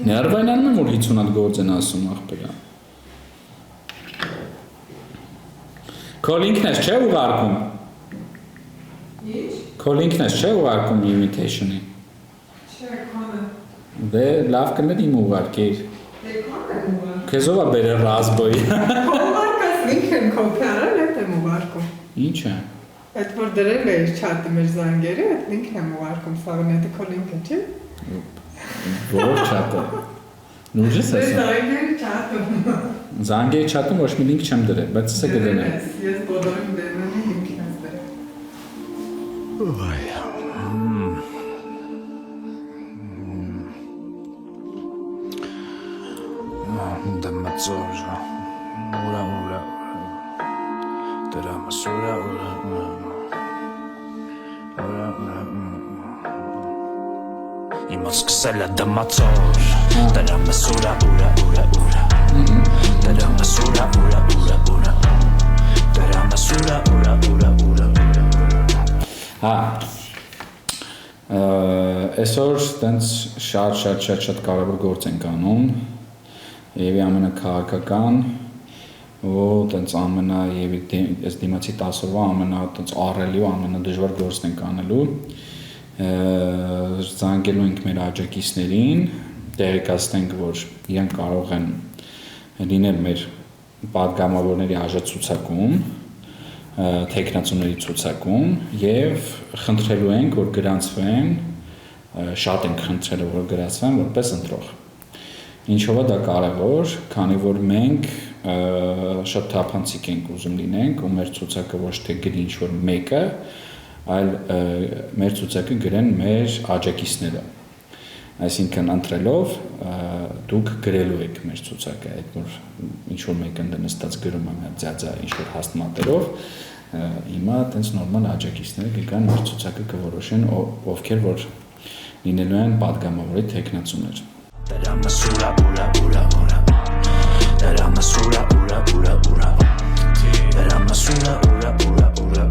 Ներվայնանում եմ, որ 50 հատ գործ են ասում աղբերա։ Քո լինքն ես չէ ուղարկում։ Ինչ։ Քո լինքն ես չէ ուղարկում invitation-ի։ Չէ, քանը։ Դե լավ կներ իմ ուղարկիր։ Դե քանը ուղարկում։ Քեզ ով է բերել ռազբոյի։ Ուղարկած լինքն կոպիարել հետ եմ ուղարկում։ Ինչ է։ Այդ որ դրել էիր չաթի մեր զանգերը, այդ լինքն եմ ուղարկում, սավնետը քո լինքը չի։ Որ չաթը։ Նույնպես է։ Զանգերը չաթում։ Զանգերի չաթում ոչ մի լինք չեմ դրել, բայց սա կդնեմ։ Ես բոլորին դերնեմ լինքն ես դրել։ Դմածոր ուրա դրամասուրա Իմը սկսել է դմածոր դրամասուրա ուրա դրամասուրա ուրա դրամասուրա ուրա Հա այսօր տենց շատ կարևոր գործ ենք անում եւ ամենակարևորական ու տենց ամենա եւ այս դիմացի 10 օրվա ամենա տենց ահռելի ու ամենադժվար գործն ենք անելու զանգելու ենք մեր աջակիցներին տեղեկացնենք որ իրենք կարող են լինել մեր պատգամավորների աջակցությունում տեխնացուների ցուցակում եւ խնդրելու ենք որ գրանցվեն շատ ենք խնդրելու որ գրանցվեն որպես ընտրող Ինչով է դա կարևոր, քանի որ մենք շատ թափանցիկ ենք ուզում լինենք ու մեր ցուցակը ոչ թե գրի ինչ-որ մեկը, այլ մեր ցուցակը գրեն մեր աջակիցները։ Այսինքն ընտրելով դուք գրելու եք մեր ցուցակը, այդ որ ինչ-որ մեկը նստած գրում է ձյաձա ինչ-որ հաստ մատերով, հիմա տենց նորմալ աջակիցները կգան մեր ցուցակը կորոշեն ովքեր որ լինելու են պատգամավորի տեխնացուներ։ Դրամասուրա ուրա Դրամասուրա ուրա Դրամասուրա ուրա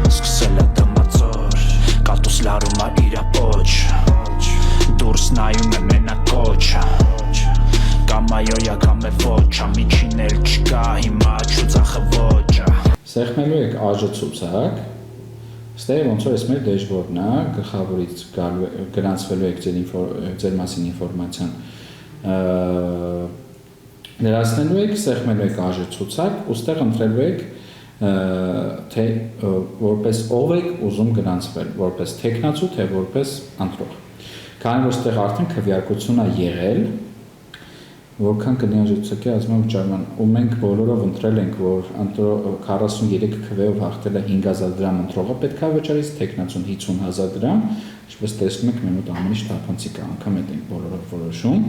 Սկսել է դմածոր Կատուս լարում է իրա պոչ Դուրս նայում է մենակոչ Կամայոյա կամ է ոչ Ամիջին էլ չկա հիմա չուծախը ոչա Սեղմելու եք աջացուցակ Ստեղ ոնց որ ես մեր դեժբորդն է, գլխավորից գրանցվելու եք ձեր մասին ինֆորմացիան ներածնելու եք, սեղմելու եք աջացուցակ ու ստեղ ընտրելու եք թե որպես ով եք ուզում գրանցվել, որպես տեխնացու, թե որպես ընտրող Քանի որ ստեղ արդեն քվեարկություն է եղել Որքան կնիաժեցակի ասում վճարման ու մենք բոլորով ընտրել ենք որ 43 քվեով հաղթել է 5000 դրամ ընտրողը պետք է վճարից տեխնացուն 50000 դրամ ինչպես տեսնում եք մենուտ ամեն ինչ թափանցիկ է անգամ այդ ենք բոլորով որոշում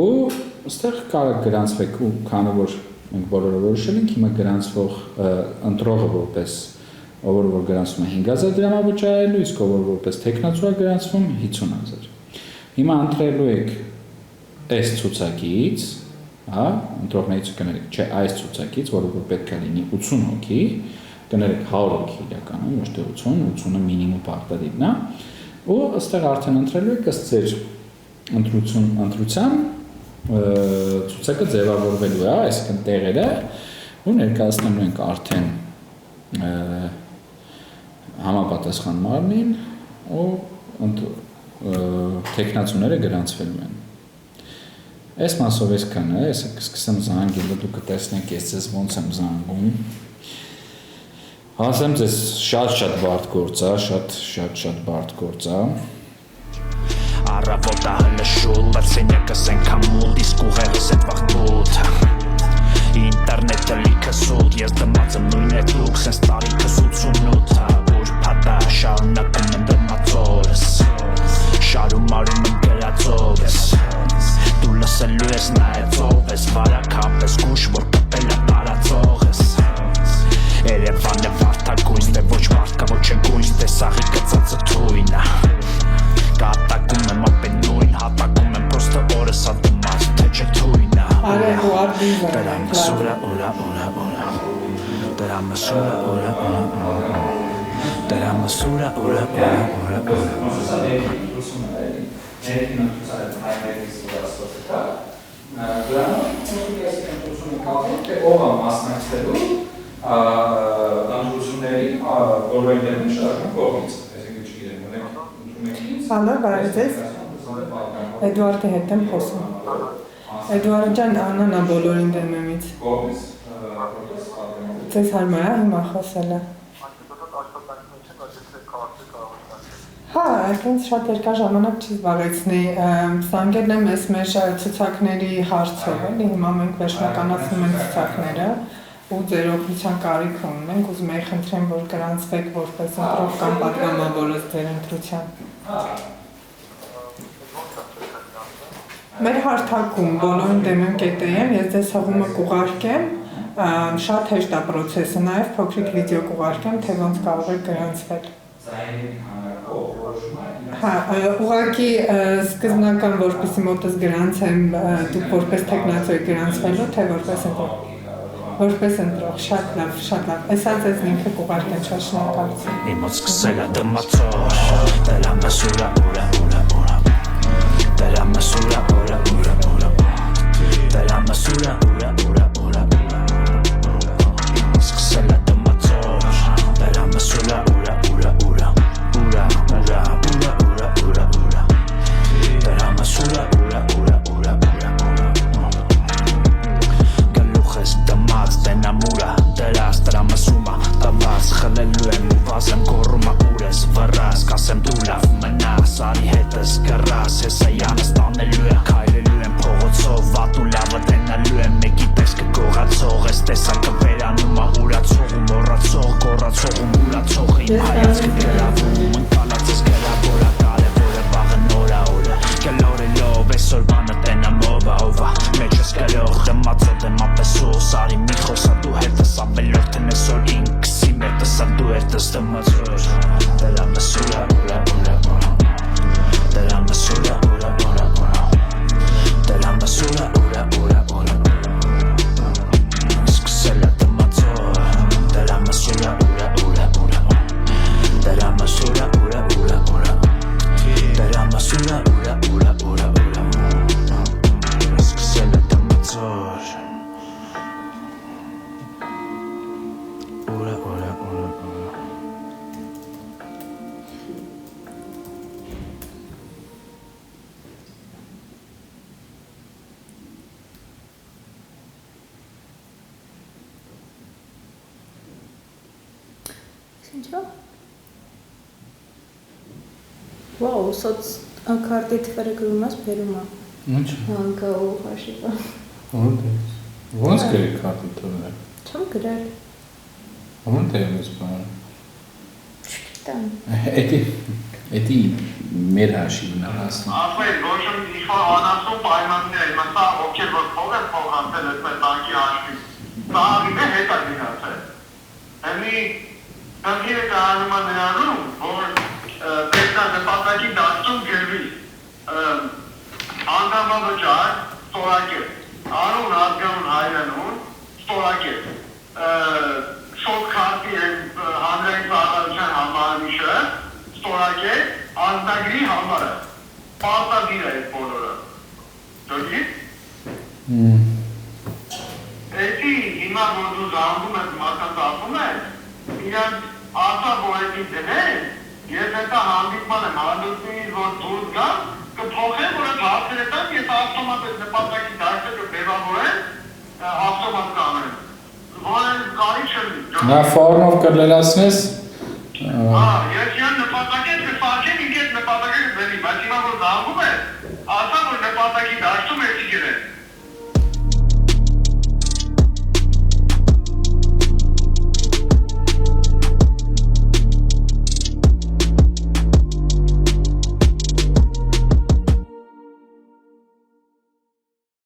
ու ստեղ կարող գրանցվեք ու քանի որ մենք բոլորով որոշել ենք հիմա գրանցվող ընտրողը որպես ով որ գրանցվում է 5000 դրամ է վճարելու իսկ ով որպես տեխնացու է գրանցվում 50000 Հիմա ընտրելու եք այս ցուցակից, հա, ընտրողներից կներեք, չէ, այս ցուցակից, որը որ պետք է լինի 80 հոգի, կներեք 100 հոգի իրականում, ոչ թե 80, 80-ը մինիմում պարտադիրն է, ու ըստեղ արդեն ընտրելու եք ըստ ձեր ընտրության ցուցակը ձևավորվելու է, այսինքն տեղերը, ու ներկայացնելու ենք արդեն համապատասխան մարմին ու տեխնացուները գրանցվելու են Այս մասով այսքան է, ես կսկսեմ զանգել, դուք կտեսնեք ես ձեզ ոնց եմ զանգում Ասեմ ձեզ շատ բարդ գործ է, շատ բարդ գործ է Առավոտը հլշուլ, բրսենյակս ենք համուլ, իսկ ուղեղս էդ վաղտուտ Ինտերնետը լիքը սուտ, ես դմածը նույն էդ լուք, սենց տարիքս 88 Որ պատա շարունակում են դմածորս Շարում արում եմ գրածովս Դու լսելու ես նայեցով ես վարակապ ես գուշ որ կպել է տարածող ես Երևան է վարդագույն դե ոչ մարդկա ոչ է գույն դե սաղի կծածը թույնա Կատակում եմ ապեն նույն հատակում եմ պրոստը օրս ադմած թե չէ թույնա Դրամասուրա ուրա Դրամասուրա ուրա Դրամասուրա ուրա Ներքին ընդուծարել հայերից վրաստոցը դրանով մոտիկասի ընդուծումը կապում, թե ով է մասնակցելու ընդուծումների բոլորի դերմին շարժման կողմից, այսինքն չգիտեմ, ունենք Ալո, բարև ձեզ, Էդուարդի հետ եմ խոսում, Էդուարդ ջան, Աննան է բոլորին դեմեմից, ձեզ հարմար է հիմա խոսելը Հա, այնպես շատ երկար ժամանակ չի զբաղեցնի, զանգել եմ ես մեր ցուցակների հարցով, էլի հիմա մենք վերջնականացնում ենք ցուցակները ու ձեր օգնության կարիք ունենք, ուզում եի խնդրեմ, որ գրանցվեք որպես ընտրող կամ պատգամավորս ձեր ընտրության։ Մեր հարթակում բոլորին դեմեմ կետեին, ես ձեզ հղումը կուղարկեմ, շատ հեշտ է պրոցեսը, նաև փոքրիկ վիդեո կուղարկեմ, թե ոնց կարող եք գրանցվել։ Հա, ուղղակի սկզբնական որպեսի մոտս գրանցեմ, դուք որպես թեկնածու եք գրանցվելու, թե որպես ընտրող։ Որպես ընտրող, շատ լավ, այսա ձեզ ինքը կուղարկեմ, շատ շնորհակալություն։ Իմ մոտ սկսել է դմածոր, դրա մասուրա ուրա ուրա ուրա Դրա մասուրա ուրա ուրա ուրա Դրա մասուրա ուրա ուրա ուրա Իմ մոտ սկսել է դմածոր, դրա մասուրա ուրա ուրա ուրա Ուրա ուրա ուրա ուրա ուրա ուրա Դրա մասուրա ուրա ուրա ուրա ուրա Գլուխ ես դմած տենամուրա դրած տրամասումա տված խլելու եմ ու վազեմ գոռումա ուր ես վռած կասեմ դու լավ մնաս արի հետս գռաս հեսայանս տանելու է քայլելու եմ փողոցով վատ ու լավը տենալու եմ մեկի պես կգողացող ես տեսակը վերանում ա ուրացող ու մոռացող գոռացող ու մուրացող իմ հայացքը գրավում ընկալած ես գրավորա կարևորը վաղը նորա օրը գլորելով այսօր բանը տենամով ովա մեջ ես գրող դմածոտ եմ ապես ուս արի մի խոսա դու հետս ավելորդ են այսօր ինքս իմ հետս դու հետս դմածոր դրա մասուրա ուրա ուրա ուրա դրա մասուրա ուրա ուրա ուրա դրա մասուրա ուրա ուրա ուրա սկսել է դմածոր դրա մասուրա ուրա ուրա ուրա դրա մասուրա ուրա ուրա ուրա դրա մասուրա ուրա ուրա ուրա ուրա սկսել է դմածոր Ura, ura, ura, ura. Ինչո՞։ Վաու, սոցկարտի թվերը գրում ես, բերում է։ Ինչ։ Հանկա ու հաշիվը։ Ոնց գրի քարտի թվերը։ Չեմ գրել։ Ոնց է ես բան։ Չգիտեմ։ Էդի մեր հաշիվն է ասում։ Ապա ոչ մի անասու պայմաններ, մասա ովքեր որ փող են փոխանցել այս բանկի հաշվի։ Բաղի հետ է դիացել։ Այնի բանկերը կարողանում են նրանում, որ պետքա նպատակի դաշտում գրվի անդամավճար ստորակետ, անուն ազգանուն հայրենուն ստորակետ, շոտ քարտի հանրային ծառայության համարանիշը ստորակետ, անձնագրի համարը, պարտադիր է այդ բոլորը, դոքի։ Էդի հիմա որ դու զանգում ես մարդկանց ասում ես, իրենց ասա որ էդի դնել, ես հետա հանդիպման եմ, հանդիպնից որ դուրս գամ, կփոխեմ, որ այդ հարցերը տան, ես ավտոմատ այդ նպատակի դաշտը կբևավորեմ, ավտոմատ կանեմ, որ են կարի չլի։ Նա ֆորմով կլելացնես։ Հա,